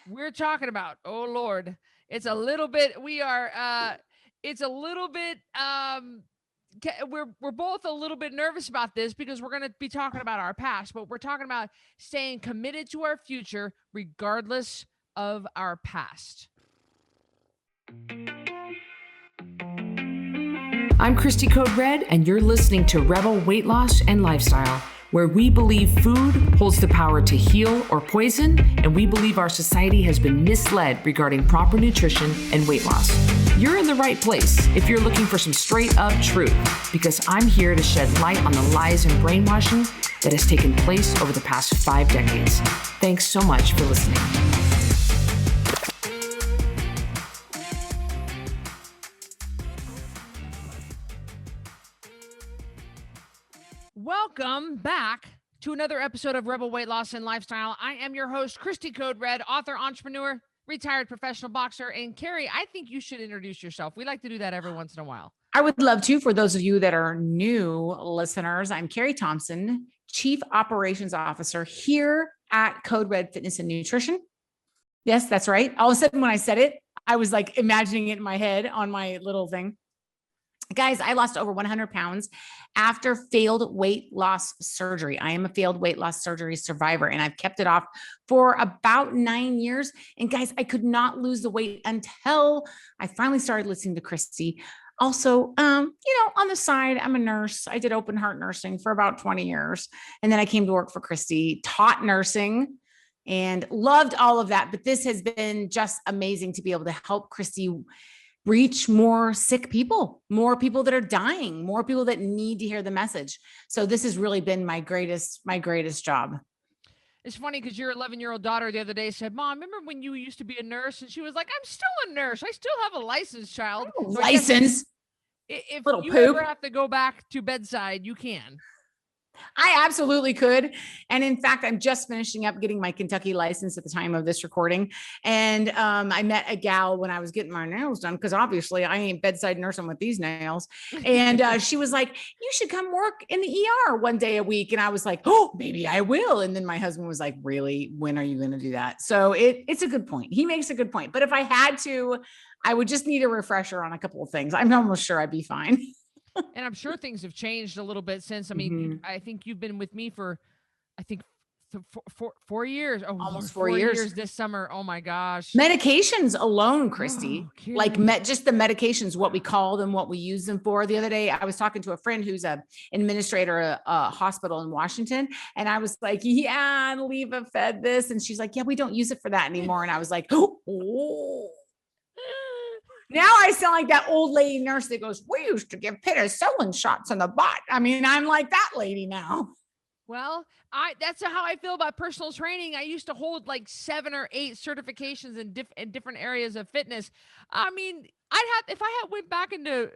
we're talking about, oh Lord, it's a little bit, we are, it's a little bit, we're both a little bit nervous about this because we're going to be talking about our past, but we're talking about staying committed to our future regardless of our past. I'm Cristy Code Red, and you're listening to Rebel Weight Loss and Lifestyle, where we believe food holds the power to heal or poison, and we believe our society has been misled regarding proper nutrition and weight loss. You're in the right place if you're looking for some straight up truth, because I'm here to shed light on the lies and brainwashing that has taken place over the past 5 decades. Thanks so much for listening. Welcome back to another episode of Rebel Weight Loss and Lifestyle. I am your host, Cristy Code Red, author, entrepreneur, retired professional boxer. And Carrie, I think you should introduce yourself. We like to do that every once in a while. I would love to. For those of you that are new listeners, I'm Carrie Thompson, Chief Operations Officer here at Code Red Fitness and Nutrition. Yes, that's right. All of a sudden when I said it, I was like imagining it in my head on my little thing. Guys, I lost over 100 pounds after failed weight loss surgery. I am a failed weight loss surgery survivor, and I've kept it off for about 9 years. And guys, I could not lose the weight until I finally started listening to Cristy. Also, on the side, I'm a nurse. I did open heart nursing for about 20 years. And then I came to work for Cristy, taught nursing, and loved all of that. But this has been just amazing to be able to help Cristy reach more sick people, more people that are dying, more people that need to hear the message. So this has really been my greatest job. It's funny because your 11-year-old daughter the other day said, Mom, remember when you used to be a nurse? And she was like, I'm still a nurse. I still have a license, child. So license. If Little you poop. ever have to go back to bedside, you can. I absolutely could. And in fact, I'm just finishing up getting my Kentucky license at the time of this recording. And I met a gal when I was getting my nails done, because obviously I ain't bedside nursing with these nails. And she was like, you should come work in the ER one day a week. And I was like, oh, maybe I will. And then my husband was like, really, when are you going to do that? So it's a good point. He makes a good point. But if I had to, I would just need a refresher on a couple of things. I'm almost sure I'd be fine. And I'm sure things have changed a little bit since. I mean, I think you've been with me for, I think, 4 years. Oh, almost 4 years this summer. Oh my gosh. Medications alone, Cristy, like just the medications, what we call them, what we use them for. The other day, I was talking to a friend who's a administrator at a hospital in Washington. And I was like, yeah, Leva fed this. And she's like, yeah, we don't use it for that anymore. And I was like, oh. Now I sound like that old lady nurse that goes, we used to give penicillin shots in the butt. I mean, I'm like that lady now. Well, that's how I feel about personal training. I used to hold like 7 or 8 certifications in different areas of fitness. I mean, if I had went back into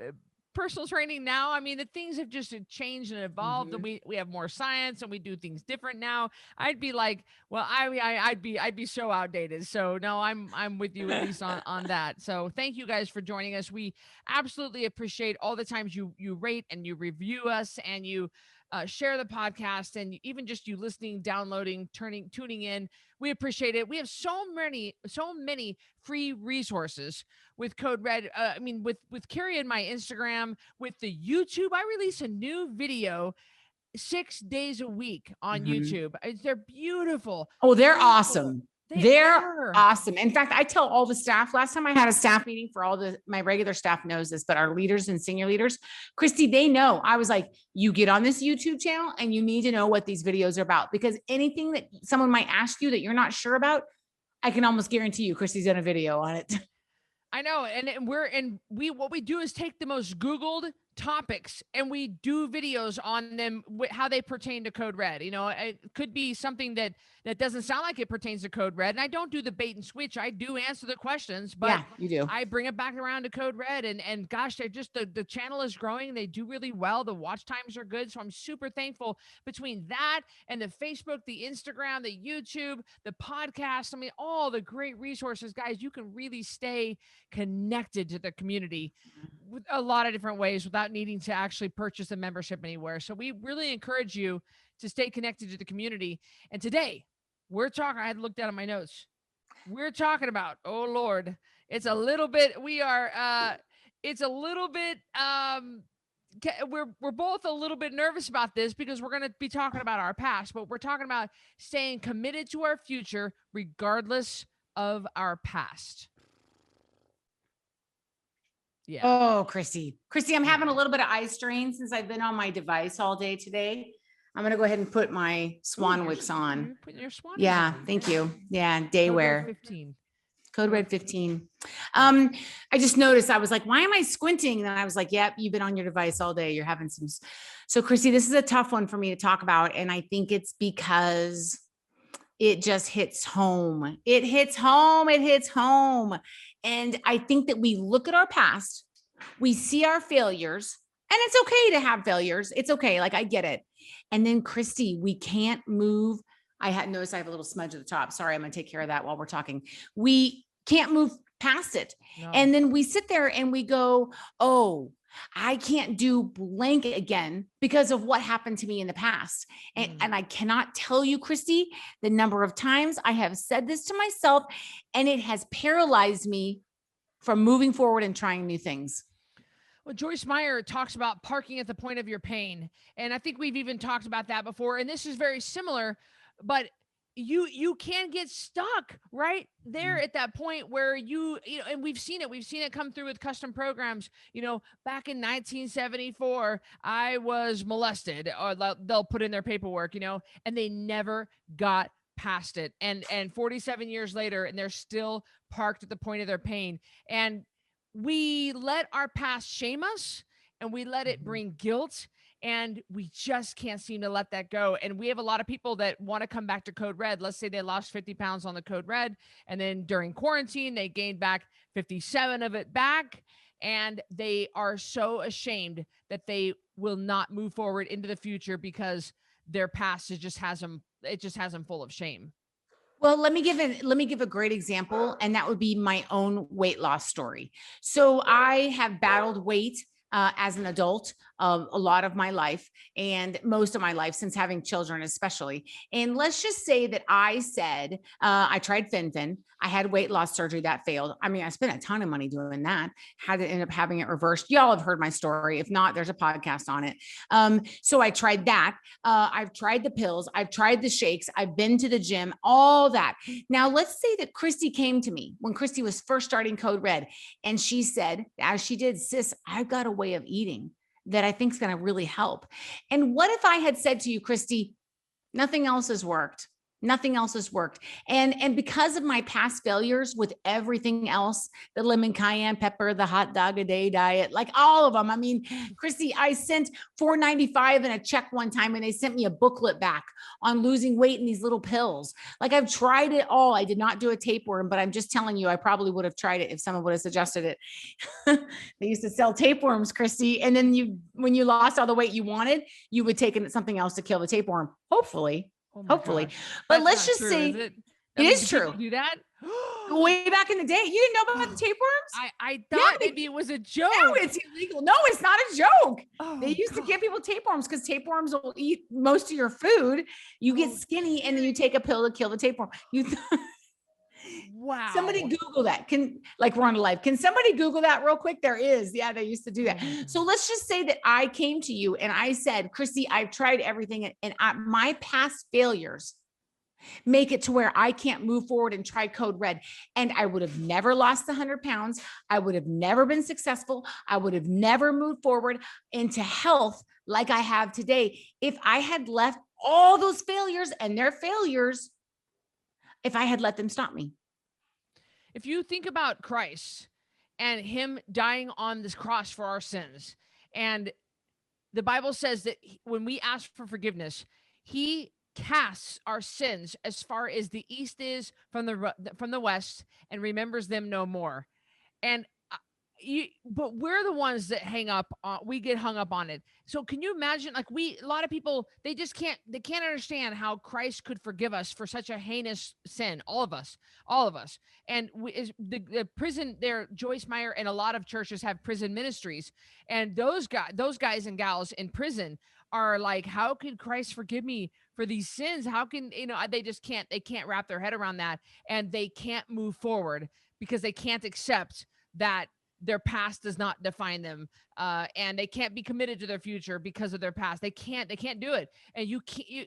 personal training now, I mean, the things have just changed and evolved, and we have more science and we do things different now. I'd be like, well, I'd be so outdated. So no, I'm with you at least on that. So thank you guys for joining us. We absolutely appreciate all the times you rate and you review us and you share the podcast, and even just you listening, downloading, tuning in. We appreciate it. We have so many free resources with Code Red. I mean, with Carrie and my Instagram, with the YouTube. I release a new video 6 days a week on YouTube. They're beautiful. Oh, they're awesome. They're awesome. In fact, I tell all the staff, last time I had a staff meeting for my regular staff knows this, but our leaders and senior leaders, Cristy, they know. I was like, you get on this YouTube channel and you need to know what these videos are about, because anything that someone might ask you that you're not sure about, I can almost guarantee you Cristy's done a video on it. I know. And what we do is take the most Googled topics and we do videos on them, how they pertain to Code Red. You know, it could be something that doesn't sound like it pertains to Code Red. And I don't do the bait and switch. I do answer the questions, but yeah, you do. I bring it back around to Code Red, and gosh, they're just, the channel is growing. They do really well. The watch times are good. So I'm super thankful between that and the Facebook, the Instagram, the YouTube, the podcast. I mean, all the great resources, guys. You can really stay connected to the community with a lot of different ways without needing to actually purchase a membership anywhere. So we really encourage you to stay connected to the community. And today we're talking, I had looked down at my notes. we're talking about, oh Lord, it's a little bit, we are, it's a little bit, we're both a little bit nervous about this because we're going to be talking about our past, but we're talking about staying committed to our future regardless of our past. Yeah. Oh, Cristy, I'm having a little bit of eye strain since I've been on my device all day today. I'm going to go ahead and put my Swan Wicks on. You're putting your Swan Yeah, on. thank you. Yeah, day wear. 15. Code Red 15. I just noticed, I was like, why am I squinting? And I was like, yep, you've been on your device all day. You're having some. So Cristy, this is a tough one for me to talk about. And I think it's because it just hits home. It hits home. It hits home. And I think that we look at our past, we see our failures, and it's okay to have failures. It's okay. Like, I get it. And then Cristy, we can't move. I had noticed I have a little smudge at the top. Sorry, I'm going to take care of that while we're talking. We can't move past it. No. And then we sit there and we go, oh, I can't do blank again because of what happened to me in the past. And I cannot tell you, Cristy, the number of times I have said this to myself, and it has paralyzed me from moving forward and trying new things. Well, Joyce Meyer talks about parking at the point of your pain. And I think we've even talked about that before. And this is very similar, but you can get stuck right there at that point where you know, and we've seen it come through with custom programs. You know, back in 1974, I was molested, or they'll put in their paperwork, you know, and they never got past it. And 47 years later, and they're still parked at the point of their pain. And we let our past shame us, and we let it bring guilt, and we just can't seem to let that go. And we have a lot of people that want to come back to Code Red. Let's say they lost 50 pounds on the Code Red, and then during quarantine, they gained back 57 of it back. And they are so ashamed that they will not move forward into the future because their past just has them full of shame. Well, let me give a great example, and that would be my own weight loss story. So I have battled weight as an adult a lot of my life, and most of my life since having children, especially. And let's just say that I said, I tried FinFin. I had weight loss surgery that failed. I mean, I spent a ton of money doing that, had to end up having it reversed. Y'all have heard my story. If not, there's a podcast on it. So I tried that. I've tried the pills. I've tried the shakes. I've been to the gym, all that. Now let's say that Cristy came to me when Cristy was first starting Code Red. And she said, as she did, sis, I've got a way of eating that I think is going to really help. And what if I had said to you, Cristy, nothing else has worked. Nothing else has worked. And because of my past failures with everything else, the lemon cayenne pepper, the hot dog a day diet, like all of them. I mean, Cristy, I sent $4.95 in a check one time, and they sent me a booklet back on losing weight in these little pills. Like, I've tried it all. I did not do a tapeworm, but I'm just telling you, I probably would have tried it if someone would have suggested it. They used to sell tapeworms, Cristy. And then when you lost all the weight you wanted, you would take something else to kill the tapeworm. Hopefully. Hopefully. Gosh. But That's let's just true, say it is true. Do that way back in the day. You didn't know about the tapeworms? I thought maybe it was a joke. No, it's illegal. No, it's not a joke. Oh, they used to give people tapeworms because tapeworms will eat most of your food. You get skinny, and then you take a pill to kill the tapeworm. Wow. Somebody Google that. We're on live. Can somebody Google that real quick? There is. Yeah, they used to do that. So let's just say that I came to you and I said, Cristy, I've tried everything, and my past failures make it to where I can't move forward and try Code Red. And I would have never lost the 100 pounds. I would have never been successful. I would have never moved forward into health like I have today if I had left all those failures and their failures, if I had let them stop me. If you think about Christ and him dying on this cross for our sins, and the Bible says that when we ask for forgiveness, he casts our sins as far as the east is from the west, and remembers them no more. And but we're the ones that we get hung up on it. So can you imagine, like, a lot of people, they can't understand how Christ could forgive us for such a heinous sin. All of us. And the prison there, Joyce Meyer and a lot of churches have prison ministries. And those guys and gals in prison are like, how could Christ forgive me for these sins. How can, they just can't wrap their head around that, and they can't move forward because they can't accept that their past does not define them, and they can't be committed to their future because of their past. They can't do it. And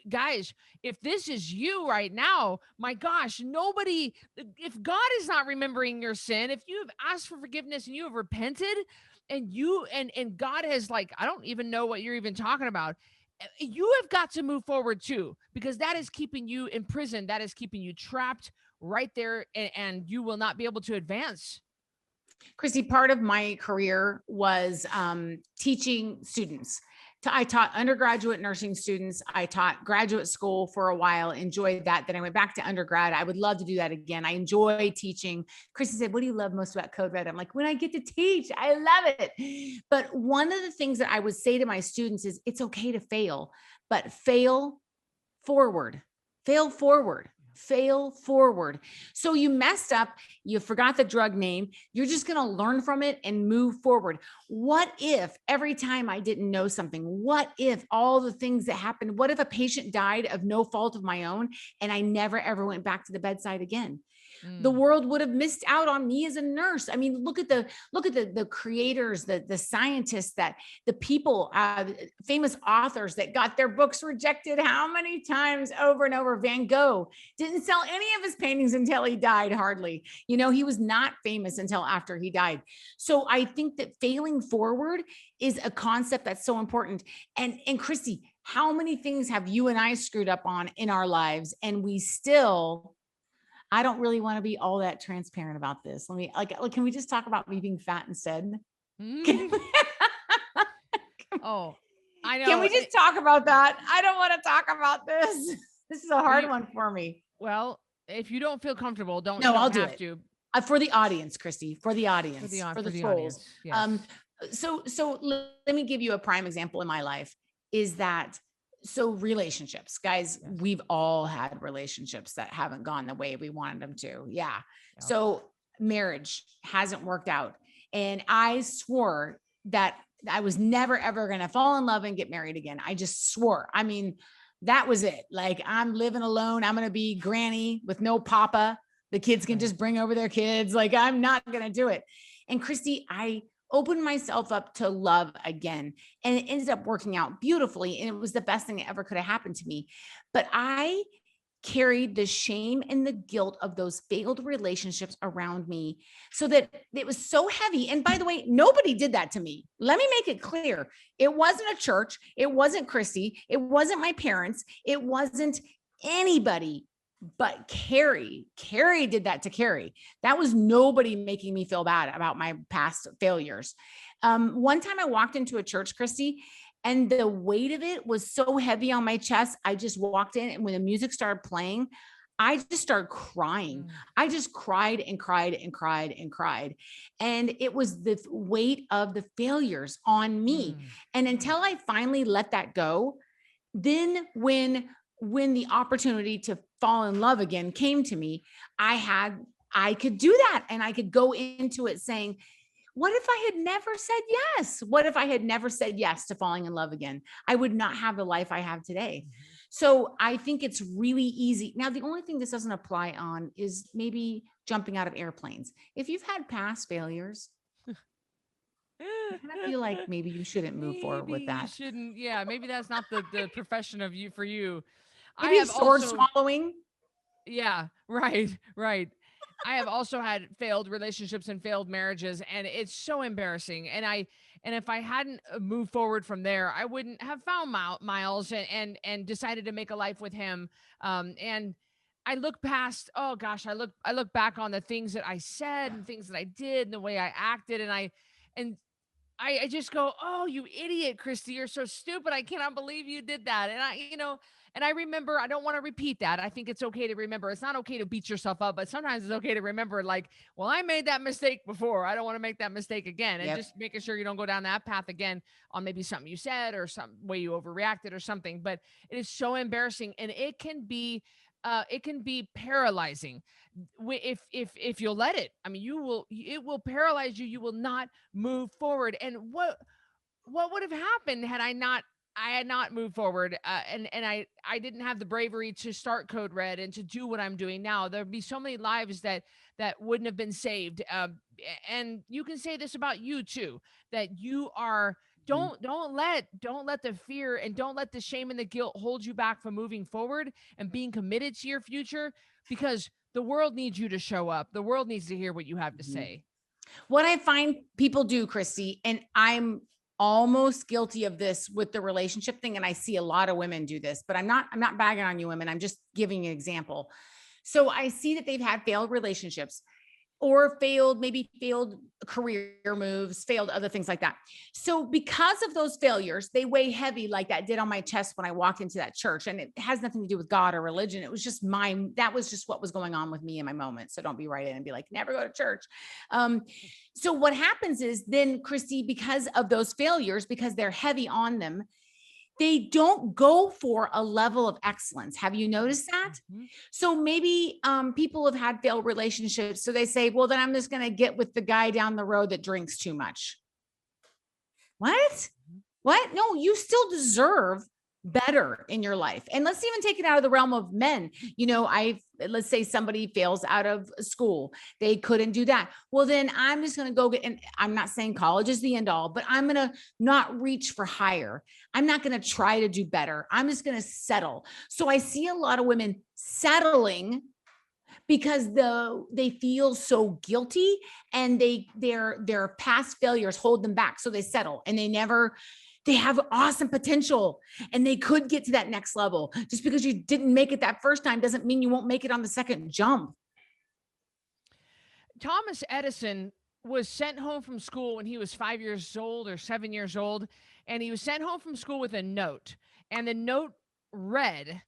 guys, if this is you right now, my gosh, nobody, if God is not remembering your sin, if you have asked for forgiveness and you have repented, and God has, like, I don't even know what you're even talking about, you have got to move forward too, because that is keeping you in prison, that is keeping you trapped right there, and you will not be able to advance. Cristy, part of my career was teaching students. I taught undergraduate nursing students. I taught graduate school for a while, enjoyed that. Then I went back to undergrad. I would love to do that again. I enjoy teaching. Cristy said, what do you love most about Code Red? I'm like, when I get to teach, I love it. But one of the things that I would say to my students is, it's okay to fail, but fail forward. So you messed up, you forgot the drug name, you're just going to learn from it and move forward. What if every time I didn't know something? What if all the things that happened? What if a patient died of no fault of my own and I never ever went back to the bedside again? The world would have missed out on me as a nurse. I mean, look at the creators, the scientists, that the people, famous authors that got their books rejected how many times over and over. Van Gogh didn't sell any of his paintings until he died, hardly. He was not famous until after he died. So I think that failing forward is a concept that's so important. And Cristy, how many things have you and I screwed up on in our lives, and we still, I don't really want to be all that transparent about this. Let me, can we just talk about me being fat instead? Oh, I know. Can we just talk about that? I don't want to talk about this. This is a hard one for me. Well, if you don't feel comfortable, don't. No, I'll do have it. to. For the audience, Cristy, for the audience, for the trolls. Audience. Yes. So let me give you a prime example in my life, is that, so relationships, guys, Yes. we've all had relationships that haven't gone the way we wanted them to. Yeah. Yep. So marriage hasn't worked out. And I swore that I was never, ever going to fall in love and get married again. I just swore. I mean, that was it. Like, I'm living alone. I'm going to be granny with no papa. The kids can just bring over their kids. Like, I'm not going to do it. And Cristy, I opened myself up to love again, and it ended up working out beautifully. And it was the best thing that ever could have happened to me. But I carried the shame and the guilt of those failed relationships around me, so that it was so heavy. And by the way, nobody did that to me. Let me make it clear. It wasn't a church. It wasn't Cristy. It wasn't my parents. It wasn't anybody but Carrie. Carrie did that to Carrie. That was nobody making me feel bad about my past failures. One time I walked into a church, Cristy, and the weight of it was so heavy on my chest. I just walked in, and when the music started playing, I just started crying. I just cried and cried and cried and cried. And it was the weight of the failures on me. And until I finally let that go, then when the opportunity to fall in love again came to me, I could do that. And I could go into it saying, what if I had never said yes? What if I had never said yes to falling in love again? I would not have the life I have today. So I think it's really easy. Now, the only thing this doesn't apply on is maybe jumping out of airplanes. If you've had past failures, I feel like maybe you shouldn't move forward with that. You shouldn't. Yeah. Maybe that's not the profession of you for you. Maybe I have sword swallowing. Yeah. Right. I have also had failed relationships and failed marriages, and it's so embarrassing. And if I hadn't moved forward from there, I wouldn't have found Miles and decided to make a life with him. And I look past, oh gosh, I look back on the things that I said and things that I did and the way I acted. And I just go, oh, you idiot, Cristy, you're so stupid. I cannot believe you did that. And I remember, I don't want to repeat that. I think it's okay to remember. It's not okay to beat yourself up, but sometimes it's okay to remember, like, well, I made that mistake before. I don't want to make that mistake again. And just making sure you don't go down that path again on maybe something you said or some way you overreacted or something. But it is so embarrassing, and it can be paralyzing if you'll let it. I mean, it will paralyze you. You will not move forward. And what would have happened had I not I had not moved forward, and I didn't have the bravery to start Code Red and to do what I'm doing now. There'd be so many lives that wouldn't have been saved. And you can say this about you too, that you are Mhm. don't let the fear and don't let the shame and the guilt hold you back from moving forward and being committed to your future, because the world needs you to show up. The world needs to hear what you have to Mhm. say. What I find people do, Cristy, and I'm almost guilty of this with the relationship thing, and I see a lot of women do this, but I'm not bagging on you women. I'm just giving you an example. So I see that they've had failed relationships or maybe failed career moves, failed other things like that. So because of those failures, they weigh heavy like that did on my chest when I walked into that church. And it has nothing to do with God or religion. It was just that was just what was going on with me in my moment. So don't be right in and be like, never go to church. Um, so what happens is then, Cristy, because of those failures, because they're heavy on them, they don't go for a level of excellence. Have you noticed that? Mhm. So maybe people have had failed relationships. So they say, well, then I'm just going to get with the guy down the road that drinks too much. What? What? No, you still deserve better in your life. And let's even take it out of the realm of men. Let's say somebody fails out of school. They couldn't do that. Well, then I'm just going to go get, and I'm not saying college is the end all, but I'm going to not reach for higher. I'm not going to try to do better. I'm just going to settle. So I see a lot of women settling because they feel so guilty, and their past failures hold them back, so they settle, and they have awesome potential and they could get to that next level. Just because you didn't make it that first time doesn't mean you won't make it on the second jump. Thomas Edison was sent home from school when he was 5 years old or 7 years old, and he was sent home from school with a note. And the note read,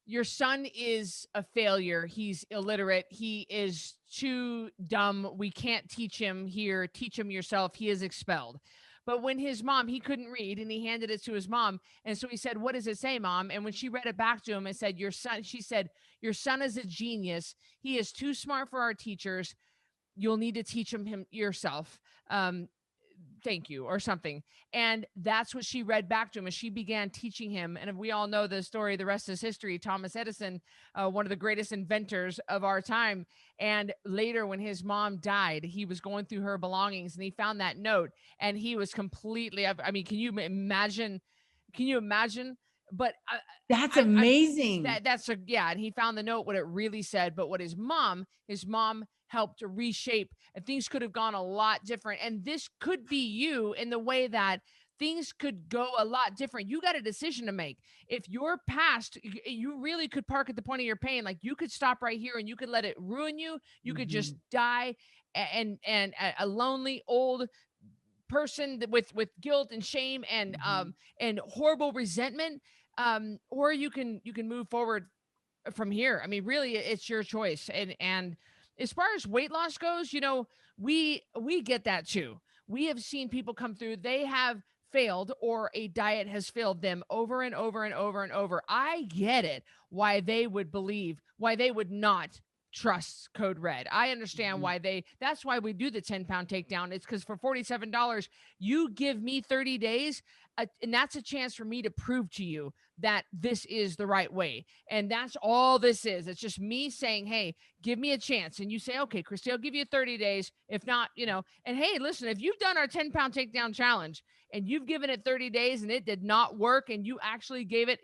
your son is a failure. He's illiterate. He is too dumb. We can't teach him here. Teach him yourself. He is expelled. But when his mom, he couldn't read, and he handed it to his mom. And so he said, what does it say, mom? And when she read it back to him and said, your son, she said, your son is a genius. He is too smart for our teachers. You'll need to teach him yourself. Um, thank you, or something. And that's what she read back to him, and she began teaching him. And we all know the story, the rest is history. Thomas Edison, one of the greatest inventors of our time. And later when his mom died, he was going through her belongings and he found that note, and he was completely, I mean, can you imagine? But That's I amazing. that's a yeah, and he found the note, what it really said, but what his mom helped to reshape, and things could have gone a lot different. And this could be you, in the way that things could go a lot different. You got a decision to make. If your past, you really could park at the point of your pain. Like, you could stop right here and you could let it ruin you. You could just Mhm. die, and a lonely old person with guilt and shame Mhm. and horrible resentment, or you can move forward from here. I mean, really, it's your choice. And as far as weight loss goes, we get that too. We have seen people come through, they have failed, or a diet has failed them over and over and over and over. I get it, why they would not trust Code Red. I understand Mhm. that's why we do the 10-pound takedown. It's because for $47, you give me 30 days, and that's a chance for me to prove to you that this is the right way. And that's all this is. It's just me saying, hey, give me a chance. And you say, okay, Cristy, I'll give you 30 days. If not, and hey, listen, if you've done our 10-pound takedown challenge and you've given it 30 days and it did not work, and you actually gave it,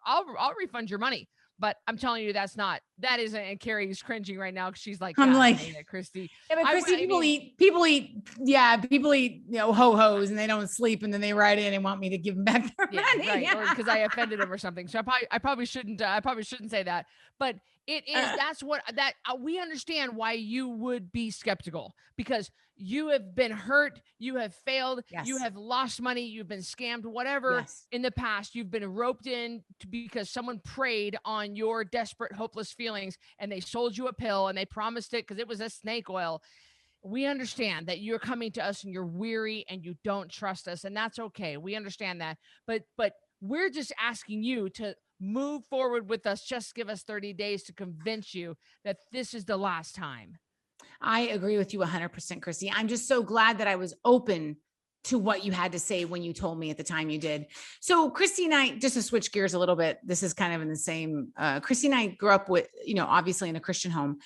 I'll refund your money. But I'm telling you, that isn't. And Carrie's cringing right now because she's like, I'm God like, dang it, Cristy. yeah, but Cristy, I mean, people eat, ho-hos and they don't sleep, and then they write in and want me to give them back their yeah, money. right. Or because I offended him or something. So I probably shouldn't say that. But it is that's what that we understand why you would be skeptical, because you have been hurt, you have failed, you Yes. have lost money, you've been scammed, whatever Yes. in the past, you've been roped in because someone preyed on your desperate, hopeless feelings, and they sold you a pill and they promised it because it was a snake oil. We understand that you're coming to us and you're weary and you don't trust us, and that's okay. We understand that. But we're just asking you to move forward with us. Just give us 30 days to convince you that this is the last time. I agree with you 100%, Chrissy. I'm just so glad that I was open to what you had to say when you told me at the time you did. So Cristy and I, just to switch gears a little bit, this is kind of in the same, Cristy and I grew up with, obviously in a Christian home,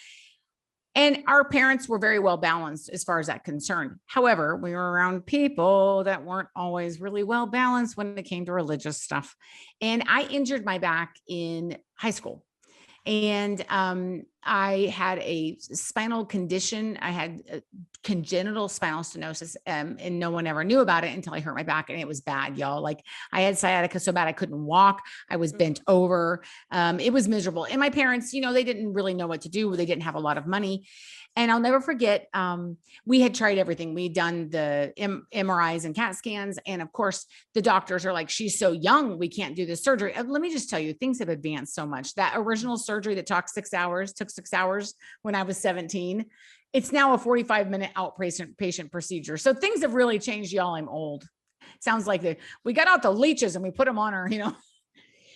and our parents were very well balanced as far as that concerned. However, we were around people that weren't always really well balanced when it came to religious stuff. And I injured my back in high school. And I had a spinal condition. I had congenital spinal stenosis, and no one ever knew about it until I hurt my back, and it was bad, y'all. Like, I had sciatica so bad I couldn't walk. I was bent over. It was miserable. And my parents, they didn't really know what to do. They didn't have a lot of money. And I'll never forget, we had tried everything. We'd done the MRIs and CAT scans. And of course, the doctors are like, she's so young, we can't do this surgery. Let me just tell you, things have advanced so much. That original surgery that took 6 hours when I was 17. It's now a 45-minute outpatient procedure. So things have really changed, y'all. I'm old. Sounds like we got out the leeches and we put them on her,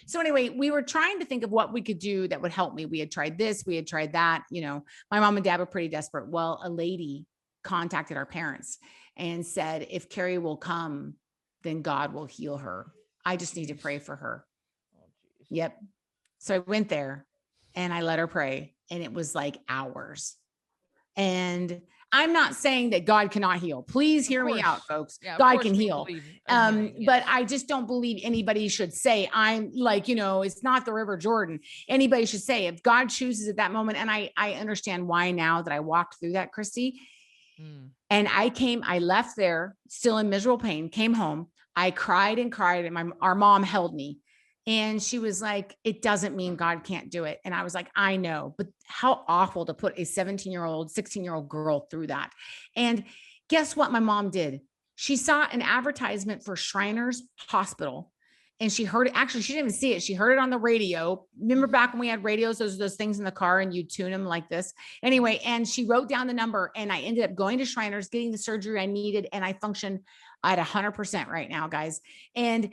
So anyway, we were trying to think of what we could do that would help me. We had tried this, we had tried that, my mom and dad were pretty desperate. Well, a lady contacted our parents and said, if Carrie will come, then God will heal her. I just need to pray for her. Yep. So I went there and I let her pray, and it was like hours. And I'm not saying that God cannot heal. Please hear me out, folks. Yeah, God can heal. But I just don't believe anybody should say, I'm like, it's not the River Jordan. Anybody should say, if God chooses at that moment, and I understand why now that I walked through that, Cristy. And I left there still in miserable pain, came home. I cried and cried, and our mom held me. And she was like, it doesn't mean God can't do it. And I was like, I know, but how awful to put a 17-year-old, 16-year-old girl through that. And guess what my mom did? She saw an advertisement for Shriners Hospital, and she heard it. Actually, she didn't even see it. She heard it on the radio. Remember back when we had radios, those things in the car, and you tune them like this. Anyway, and she wrote down the number, and I ended up going to Shriners, getting the surgery I needed. And I function at 100% right now, guys. And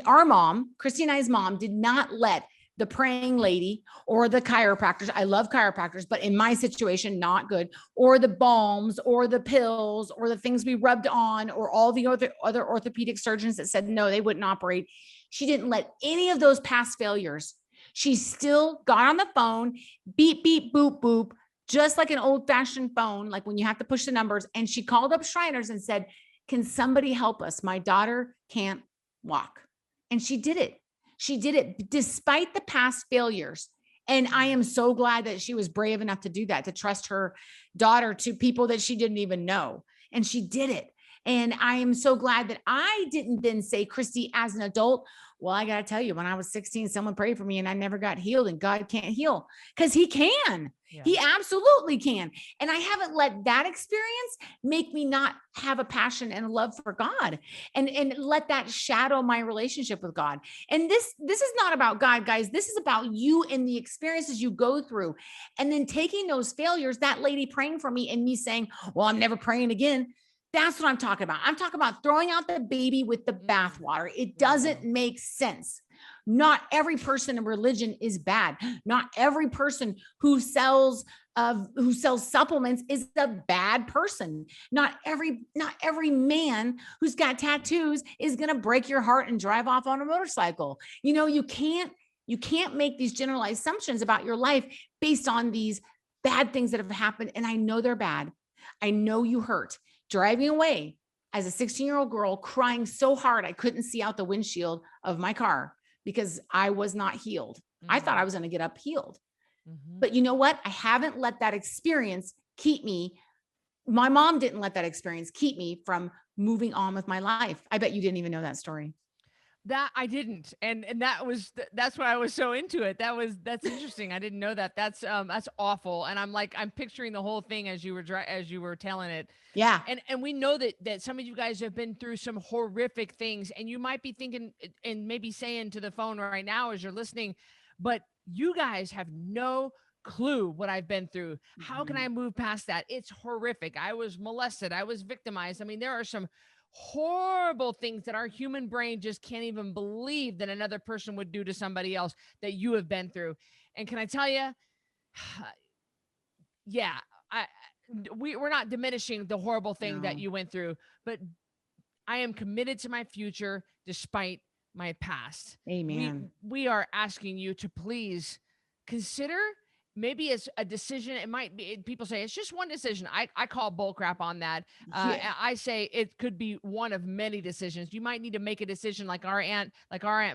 our mom, Cristy and I's mom, did not let the praying lady or the chiropractors, I love chiropractors, but in my situation, not good, or the balms or the pills or the things we rubbed on, or all the other orthopedic surgeons that said, no, they wouldn't operate. She didn't let any of those past failures. She still got on the phone, beep, beep, boop, boop, just like an old fashioned phone, like when you have to push the numbers. And she called up Shriners and said, can somebody help us? My daughter can't walk. And she did it. She did it despite the past failures. And I am so glad that she was brave enough to do that, to trust her daughter to people that she didn't even know. And she did it. And I am so glad that I didn't then say, Cristy, as an adult, well, I got to tell you, when I was 16, someone prayed for me and I never got healed, and God can't heal, because he can. Yeah. He absolutely can. And I haven't let that experience make me not have a passion and a love for God, and let that shadow my relationship with God. And this is not about God, guys. This is about you and the experiences you go through. And then taking those failures, that lady praying for me and me saying, well, I'm never praying again. That's what I'm talking about. I'm talking about throwing out the baby with the bathwater. It doesn't make sense. Not every person in religion is bad. Not every person who sells supplements is a bad person. Not every man who's got tattoos is going to break your heart and drive off on a motorcycle. You can't make these generalized assumptions about your life based on these bad things that have happened. And I know they're bad. I know you hurt. Driving away as a 16-year-old girl, crying so hard I couldn't see out the windshield of my car because I was not healed. Mm-hmm. I thought I was going to get up healed. Mm-hmm. But you know what? I haven't let that experience keep me. My mom didn't let that experience keep me from moving on with my life. I bet you didn't even know that story. That I didn't. And that's why I was so into it. That's interesting. I didn't know that. That's awful. And I'm picturing the whole thing as you were telling it. Yeah. And we know that some of you guys have been through some horrific things, and you might be thinking and maybe saying to the phone right now as you're listening, but you guys have no clue what I've been through. How can I move past that? It's horrific. I was molested. I was victimized. I mean, there are some horrible things that our human brain just can't even believe that another person would do to somebody else that you have been through. And can I tell you, we're not diminishing the horrible thing that No. you went through, but I am committed to my future despite my past. Amen. We are asking you to please consider, maybe it's a decision. It might be, people say it's just one decision. I call bull crap on that. Yeah. I say it could be one of many decisions. You might need to make a decision like our aunt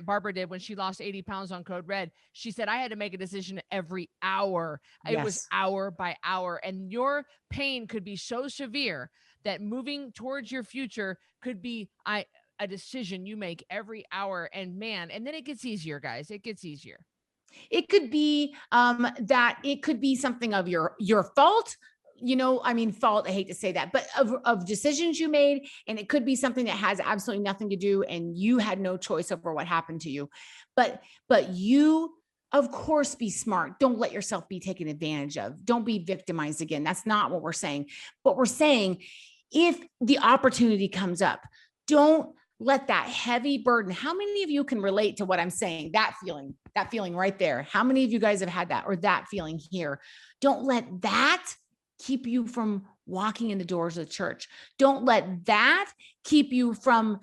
Barbara did when she lost 80 pounds on Code Red. She said, I had to make a decision every hour. It was Yes. hour by hour. And your pain could be so severe that moving towards your future could be a decision you make every hour. And man, and then it gets easier, guys. It gets easier. It could be that it could be something of your fault. I mean, fault, I hate to say that, but of decisions you made. And it could be something that has absolutely nothing to do and you had no choice over what happened to you. But you, of course, be smart. Don't let yourself be taken advantage of. Don't be victimized again. That's not what we're saying. But we're saying if the opportunity comes up, don't let that heavy burden. How many of you can relate to what I'm saying? That feeling right there. How many of you guys have had that, or that feeling here? Don't let that keep you from walking in the doors of the church. Don't let that keep you from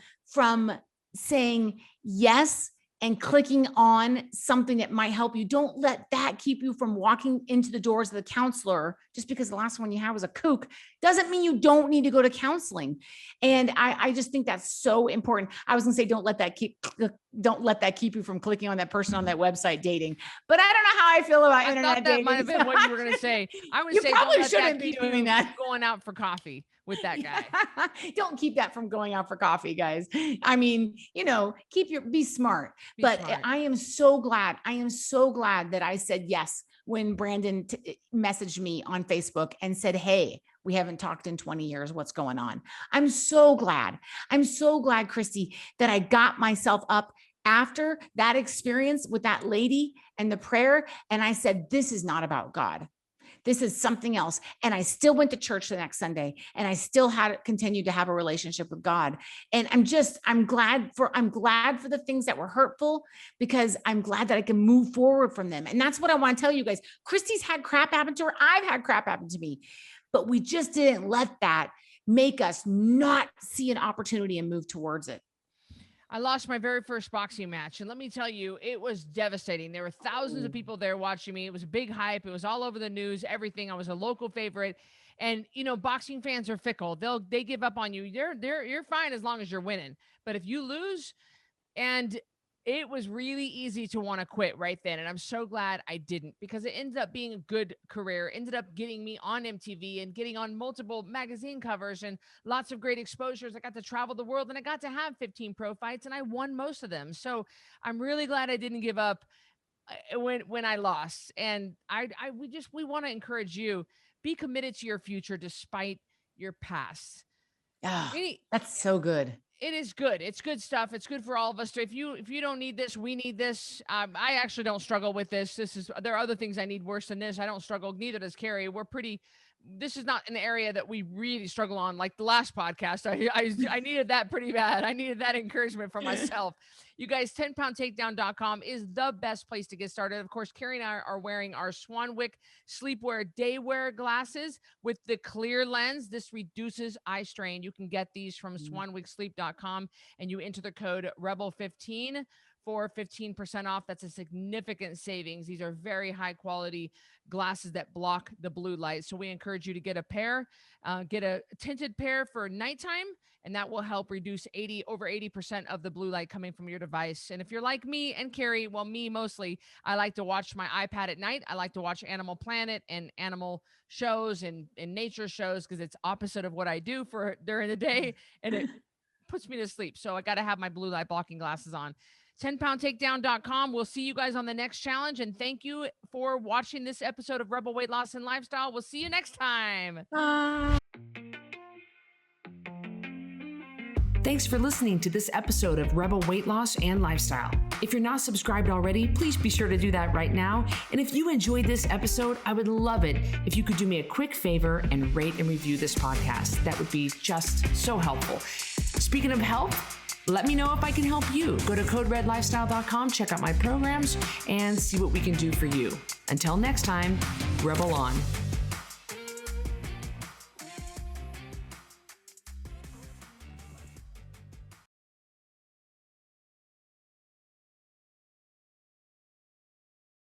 saying yes and clicking on something that might help you. Don't let that keep you from walking into the doors of the counselor. Just because the last one you had was a kook doesn't mean you don't need to go to counseling. And I just think that's so important. I was gonna say, don't let that keep you from clicking on that person on that website dating. But I don't know how I feel about internet dating. That might have been what you were gonna say. I would say probably don't let shouldn't that be keep doing you that. going out for coffee with that guy. Don't keep that from going out for coffee, guys. I mean, be smart. But smart. I am so glad that I said yes when Brandon messaged me on Facebook and said, hey, we haven't talked in 20 years. What's going on? I'm so glad, Cristy, that I got myself up after that experience with that lady and the prayer. And I said, this is not about God. This is something else. And I still went to church the next Sunday, and I still continued to have a relationship with God. And I'm glad for the things that were hurtful, because I'm glad that I can move forward from them. And that's what I want to tell you guys. Christy's had crap happen to her. I've had crap happen to me, but we just didn't let that make us not see an opportunity and move towards it. I lost my very first boxing match. And let me tell you, it was devastating. There were thousands of people there watching me. It was a big hype. It was all over the news, everything. I was a local favorite. And, boxing fans are fickle. They give up on you. You're fine as long as you're winning. But if you lose, and it was really easy to want to quit right then. And I'm so glad I didn't, because it ended up being a good career, ended up getting me on MTV and getting on multiple magazine covers and lots of great exposures. I got to travel the world, and I got to have 15 pro fights, and I won most of them. So I'm really glad I didn't give up when I lost. And we want to encourage you, be committed to your future despite your past. That's so good. It is good. It's good stuff. It's good for all of us. If you don't need this, we need this. I actually don't struggle with this. There are other things I need worse than this. I don't struggle. Neither does Carrie. This is not an area that we really struggle on. Like the last podcast, I needed that pretty bad. I needed that encouragement from myself. You guys, 10poundtakedown.com is the best place to get started. Of course, Carrie and I are wearing our Swanwick sleepwear daywear glasses with the clear lens. This reduces eye strain. You can get these from swanwicksleep.com, and you enter the code REBEL15 for 15% off. That's a significant savings. These are very high quality glasses that block the blue light. So we encourage you to get a pair, get a tinted pair for nighttime, and that will help reduce over 80% of the blue light coming from your device. And if you're like me and Carrie, well, me mostly, I like to watch my iPad at night. I like to watch Animal Planet and animal shows and nature shows, because it's opposite of what I do for during the day, and it puts me to sleep. So I got to have my blue light blocking glasses on. 10poundtakedown.com. We'll see you guys on the next challenge. And thank you for watching this episode of Rebel Weight Loss and Lifestyle. We'll see you next time. Thanks for listening to this episode of Rebel Weight Loss and Lifestyle. If you're not subscribed already, please be sure to do that right now. And if you enjoyed this episode, I would love it if you could do me a quick favor and rate and review this podcast. That would be just so helpful. Speaking of help, let me know if I can help you. Go to coderedlifestyle.com, check out my programs, and see what we can do for you. Until next time, Rebel on.